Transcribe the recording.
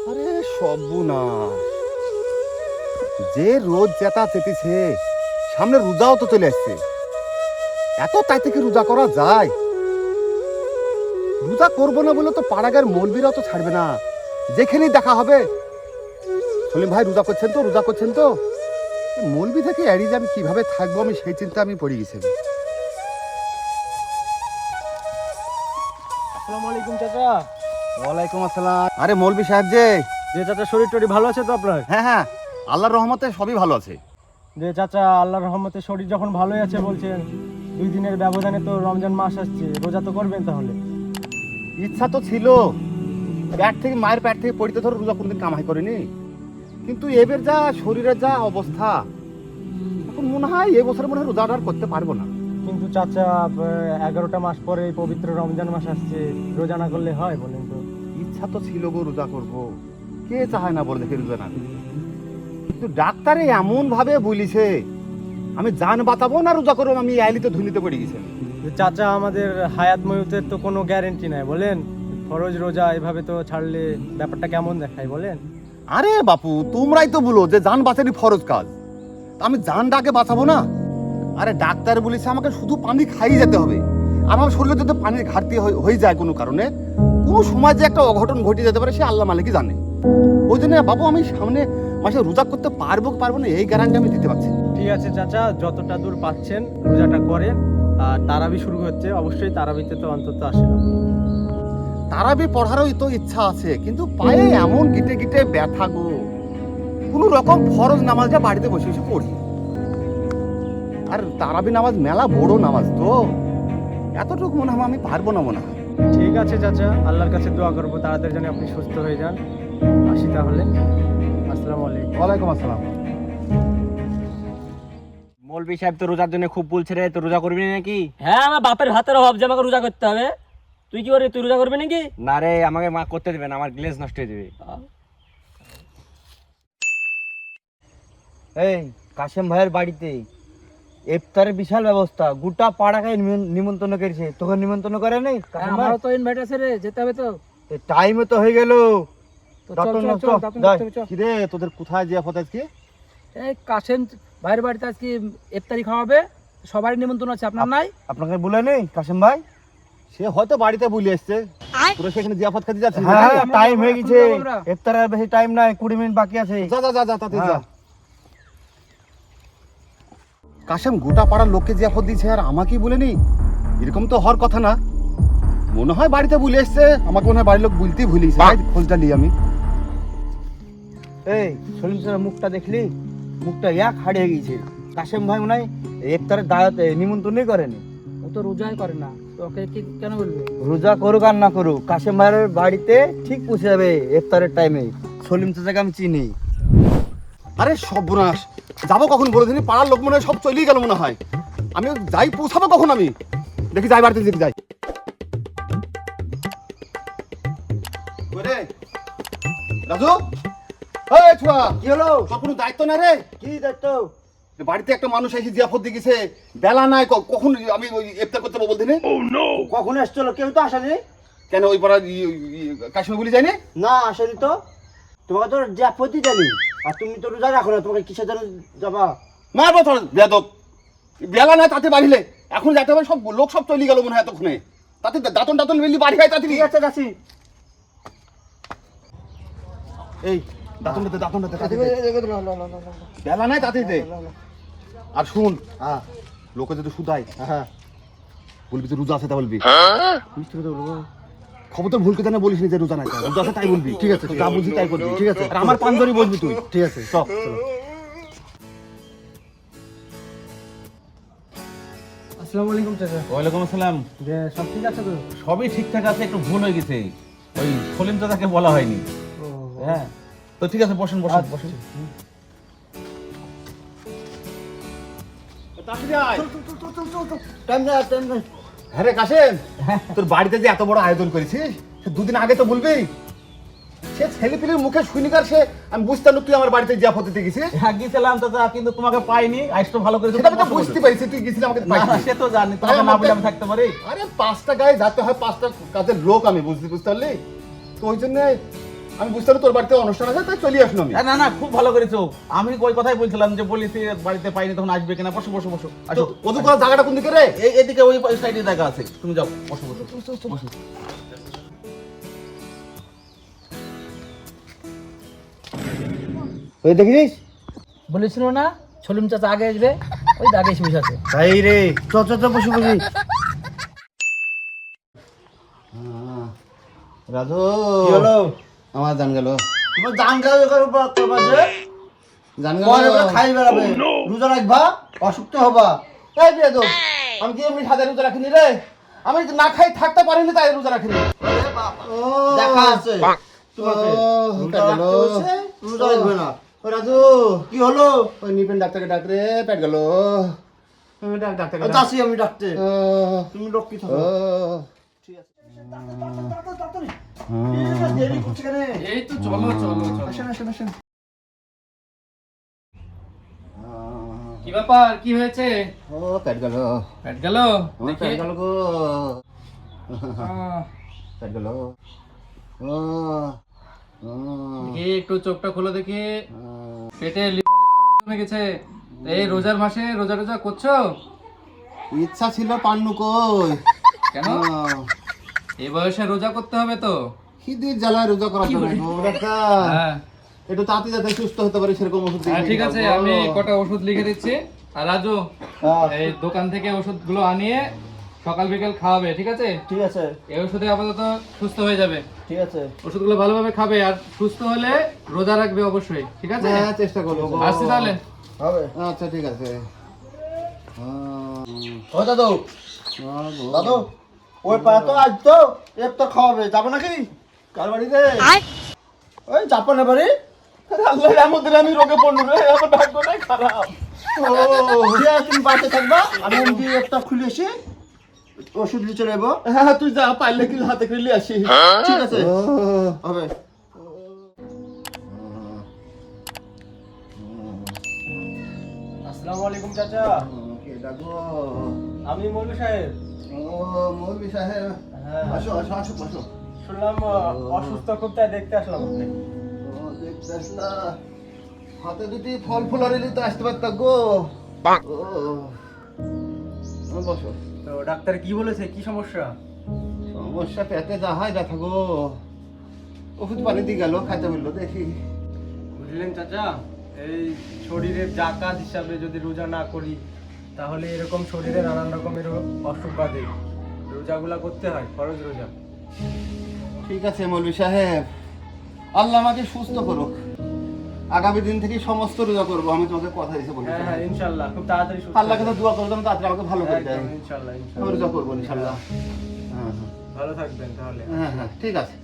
আরে সর্বনাশ, যে রোজ যেটা চেপেছে, সামনে রোজাও তো চলে আসছে। এত তাই থেকে রোজা করা যায়? রোজা করবো না বলে তো পাড়াগার মৌলবীরাও তো ছাড়বে না, যেখানেই দেখা হবে সলিম ভাই রোজা করছেন তো, রোজা করছেন তো। মৌলবী থেকে এড়িয়ে যে আমি কিভাবে থাকবো, আমি সেই চিন্তা আমি পড়ে গেছি। আসসালামু আলাইকুম চাচা। ওয়ালাইকুম আসসালাম। আরে মৌলবী সাহেব যে চাচা শরীর টরি ভালো আছে তো আপনার? হ্যাঁ হ্যাঁ, আল্লাহর রহমতে সবই ভালো আছে। চাচা আল্লাহর রহমতে শরীর যখন ভালোই আছে বলছেন, 2 দিনের ব্যবধানে তো রমজান মাস আসছে, রোজা তো করবেন তাহলে? ইচ্ছা তো ছিল, মায়ের পেট থেকে পড়িতে ধরো রোজা কোনদিন কামাই করিনি, কিন্তু এবার যা শরীরের যা অবস্থা, এখন মনে হয় এবছর মনে হয় রোজাটা আর করতে পারবো না। কিন্তু চাচা 11টা মাস পরে এই পবিত্র রমজান মাস আসছে, রোজা না করলে হয় বলেন তো? ইচ্ছা তো ছিল গো রোজা করবো, কে চায় না বলে দেখে রোজা না করি। কিন্তু ডাক্তারে এমন ভাবে বলিছে আমি জান বাঁচাবো না রোজা করবো, আমি আইলিতে ধুনিতে পড়ে গেছি। চাচা আমাদের হায়াত ময়ুতের তো কোনো গ্যারেন্টি নাই বলেন, ফরজ রোজা এভাবে তো ছাড়লে ব্যাপারটা কেমন দেখায় বলেন? আরে বাপু, তোমরাই তো বলো যে জান বাঁচানি ফরজ কাজ, তা আমি জানটাকে বাঁচাবো না? আরে ডাক্তার বলেছে আমাকে শুধু পানি খাইয়ে যেতে হবে। আমার শরীরে যদি পানির ঘাটতি হয়ে যায় কোনো কারণে, কোনো সময় যে একটা অঘটন ঘটে যেতে পারে সে আল্লাহ মালিকই জানে। ওই জন্য বাবু আমি সামনে মাসে রোজা করতে পারবো না এই গ্যারান্টি আমি দিতে পারছি না। ঠিক আছে চাচা, যতটা দূর পাচ্ছেন রোজাটা করেন। আর তারাবি শুরু হচ্ছে, অবশ্যই তারাবিতে তো অন্তত আসেন। তারাবি পড়ারও তো ইচ্ছা আছে, কিন্তু পায়ে এমন গিটে গিটে ব্যথা গো, কোনো রকম ফরজ নামাজটা বাড়িতে বসে বসে পড়ি। আর তারাবি নামাজ মেলা বড় নামাজ তো, এতটুকু মনে হয় আমি পারবো না মনে হয়। ঠিক আছে চাচা, আল্লাহর কাছে দোয়া করবো তাড়াতাড়ি যেন আপনি সুস্থ হয়ে যান। আসি তাহলে, আসসালামু আলাইকুম। ওয়ালাইকুম আসসালাম। মৌলভী সাহেব তো রোজার জন্য খুব বলছে রে, তো রোজা করবি নাকি? হ্যাঁ, আমার বাপের হাতের অভাব যে আমাকে রোজা করতে হবে। তুই কি করবি? তুই রোজা করবি নাকি? না রে, আমাকে মা করতে দেবে না, আমার গ্লেজ নষ্ট হয়ে যাবে। এই কাশেম ভাইয়ের বাড়িতে ইফতারের বিশাল ব্যবস্থা, গোটা পাড়াকে নিমন্ত্রণ করেছে, তোকে নিমন্ত্রণ করে নাই? আমারও তো ইনভাইট আছে রে, যেতে হবে তো। টাইমে তো হয়ে গেল। কিরে তোদের কোথায় যে আফত আজকে? এই কাশেম ভাইয়ের বাড়িতে আজকে ইফতারি খাওয়াবে, সবারই নিমন্ত্রণ আছে, আপনার নাই? আপনাকে বলে নেই কাশেম ভাই? সে হয়তো বাড়িতে বলে এসছে, তোরা সেখানে জিয়াফত খেতে যাচ্ছিস? হ্যাঁ, টাইম হয়ে গেছে, ইফতারের বেশি টাইম নাই, 20 মিনিট বাকি আছে। যা যা যা যা তাতে যা। কাশেম গোটা পাড়ার লোককে জিয়াফত দিয়েছে আর আমাকেই বলেনি, এরকম তো হওয়ার কথা না। মনে হয় বাড়িতে বলে এসছে, আমাকে মনে হয় বাড়ির লোক বলতেই ভুলিস। খোঁজটা নিই আমি। এই সলিম স্যার মুখটা দেখলি, মুখটা এক হারিয়ে গেছে। কাশেম ভাই মনে হয় ইফতারের দাওয়াত নিমন্ত্রণই করেনি। ও তো রোজাই করে না, তো ওকে কি কেন বলবে? রোজা করুক আর না করুক, কাশেম ভাইয়ের বাড়িতে ঠিক পৌঁছে যাবে ইফতারের টাইমে। সলিম চাচাকে আমি চিনি। আরে সর্বনাশ, যাবো কখন বলে দিনি? পাড়ার লোক মনে হয় সব চলেই গেল মনে হয়। আমি যাই পৌঁছাবো কখন? আমি দেখি যাই, বাড়িতে দেখি যাই। ওরে রাজু, এই ছোয়া, কি হলো? তোর কোনো দায়িত্ব না রে? কি দায়িত্ব? বাড়িতে একটা মানুষ এসে জিয়াফত দিয়ে গেছে, বেলা নাই, কখন আমি ইফতার করতে বলতে নে? কখন এসছিল? কেউ তো আসেনি। কেন ওই পাড়া কাশ্মীর বলি যায়নি? না আসেনি তো। তোমাকে তো যে আপত্তি জানি, আর তুমি তো রোজা রাখো না, তোমাকে কিসের জন্য যাবা? মারবো তোর বেয়াদব। বেলা নাই তাতে বাড়িলে, এখন যেতে হবে, সব লোক সব চলে গেল মনে হয় এতক্ষণে। তাতে দাঁতন টাতন মিলি বাড়ি হয় তাতে। ঠিক আছে যাচ্ছি। এই দাঁতনটাতে বেলা নাই তাতে দে। আর শুন, লোকে যদি শুধায় বলবি যে রোজা আছে, তা বলবি। খবর তো ভুল কথা না বলিস নি যে রোজা নাই, রোজা আছে তাই বলবি। ঠিক আছে, যা বুঝি তাই করবি। ঠিক আছে, আর আমার পাঞ্জরি বলবি তুই। ঠিক আছে, চল। আসসালামু আলাইকুম চাচা। ওয়ালাইকুম আসসালাম। যে সব ঠিক আছে তো? সবই ঠিকঠাক আছে, একটু ভুল হয়ে গেছে, ওই সলিম চাচাকে বলা হয়নি। হ্যাঁ, তো ঠিক আছে, বসেন বসেন বসেন। হ্যাঁ রে কাশেম, তোর বাড়িতে যে এত বড় আয়োজন করেছিস, সে দুদিন আগে তো বলবি। সে ছেলে পিলের মুখে শুনিকার সে আমি বুঝতাম তুই আমার বাড়িতে জিয়াফত দিতে গেছিস। হ্যাঁ গেছিলাম চাচা, কিন্তু তোমাকে পাইনি। আইসটো ভালো করে সেটা আমি তো বুঝতে পারছি, তুই গেছিলি আমাকে পাইনি। সে তো জানি, তোমাকে না বলে আমি থাকতে পারি? আরে 5টা গায়ে যেতে হয়, 5টা কাজের লোক আমি, বুঝতে পারলি? তো ওই জন্য আমি বুঝতে পারি তোর বাড়িতে অনুষ্ঠান আছে, তাই চলে আসলো আমি। না না খুব ভালো করেছো। আমি ওই কথাই বলছিলাম যে বলিস বাড়িতে পাইনি তখন আসবে কিনা। বসো বসো বসো আসো। ওদু করার জায়গাটা কোন দিকে রে? এদিকে ওই সাইডে জায়গা আছে, তুমি যাও বসো বসো বসো। ওই দেখিস বলেছিল না সলিম চাচা আগে আসবে, ওই আগে এসে বসে আছে। তাই রে, চ চ চ বসে বসি। রাজু, কি হলো? আমার জান গেল, তোমার জান গায়ে করবা যে জান পরে গেল। খাই বেড়াবে, রোজা রাখবা, অসুস্থ হবা। এই বিয়াদব, আমি কি এমনি সাদা রোজা রাখিনি রে? আমি না খাই থাকতে পারিনি, তাই রোজা রাখিনি। দেখা আছে তোমাকে ও, রোজা পেট গেল। রাখতে বলছে, রোজা রাখবে না। ও রাজু, কি হলো? ওই নিপেন ডাক্তারকে ডাক রে, পেট গেল। ডাক্তারকে ডাক। যাচ্ছি আমি ডাকতে, ও, তুমি রক্ষী থাকো। ও, ঠিক আছে। দেরি করছে কেন? এই তো চলো চলো চলো। আসেন আসেন আসেন। কি ব্যাপার, কি হয়েছে? ও, পেট গেল। পেট গেল? আমার পেট গেল গো। পেট গেল। ও, ও, দেখি একটু চোখটা খুলে দেখি, ও। পেটে জমে গেছে। এই রোজার মাসে রোজা রোজা করছো? ইচ্ছা ছিল পান্নু কই। কেন? ও, এই বয়সে রোজা করতে হবে তো। খিদির জ্বালায় রোজা করার জন্য গো, ডাক্তার। হ্যাঁ একটু তাড়াতাড়ি যাতে সুস্থ হতে পারি সেরকম ওষুধ দিয়ে হ্যাঁ, ঠিক দিন আছে, গো। আমি কটা ওষুধ লিখে দিচ্ছি। আর রাজু, হ্যাঁ, এই দোকান থেকে ওষুধগুলো আনিয়ে সকাল বিকেল খাওয়াবে, ঠিক আছে? ঠিক আছে এই ওষুধে আপাতত সুস্থ হয়ে যাবে। ঠিক আছে। ওষুধগুলো ভালোভাবে খাবে আর সুস্থ হলে রোজা রাখবে অবশ্যই, ঠিক আছে? হ্যাঁ, চেষ্টা করবো গো। আসছি তাহলে। হবে। আচ্ছা ঠিক আছে। ও দাদু, দাদু ওই পাড়া তো আজ তো তো খাওয়াবে, যাবো নাকি? কার বাড়িতে? ওই জাপানের বাড়ি। আল্লাহর রহমতে আমি রোগে পড়লু রে, আমার ভাগ্যটাই খারাপ। ও ঠিক আছে, তুমি বাড়িতে থাকবা, আমি এমনি একটা খুলে এসে ওষুধ নিয়ে চলে যাবো। হ্যাঁ, তুই যা, পারলে কি হাতে করে নিয়ে আসি। ঠিক আছে, ও, হবে। আসসালামু আলাইকুম চাচা, কে ডাকো? আমি মৌলভী সাহেব। ও, মৌলভী সাহেব। হ্যাঁ, আসো আসো আসো বসো। শুনলাম অসুস্থ খুব, তাই দেখতে আসলাম আপনি। ও, দেখতে আসলাম। হাতে দুটি ফল ফুলার এলি তো আসতে পারতাম গো। ও, বসো। তো ডাক্তার কি বলেছে, কি সমস্যা? সমস্যা পেটে যা হয় ব্যথা গো। ওষুধ পানি দিয়ে গেল, খাইতে বললো, দেখি। বুঝলেন চাচা, এই শরীরের যা কাজ হিসাবে যদি রোজা না করি তাহলে এরকম শরীরে নানান রকমের অসুখ বাঁধে। রোজাগুলা করতে হয়, ফরজ রোজা। ঠিক আছে মৌলভী সাহেব, আল্লাহ আমাকে সুস্থ করুক। আগামী দিন থেকে সমস্ত রোজা করবো, আমি তোমাকে কথা দিয়েছি বলি। হ্যাঁ হ্যাঁ, ইনশাল্লাহ খুব তাড়াতাড়ি সুস্থ আল্লাহ হয়ে কিন্তু দোয়া করো যেন তাড়াতাড়ি আমাকে ভালো করে যাবেন। দেয়। একদম, ইনশাল্লাহ আমি ইনশাল্লাহ। রোজা করবো ইনশাল্লাহ। হ্যাঁ হ্যাঁ ভালো থাকবেন তাহলে। হ্যাঁ হ্যাঁ, ঠিক আছে।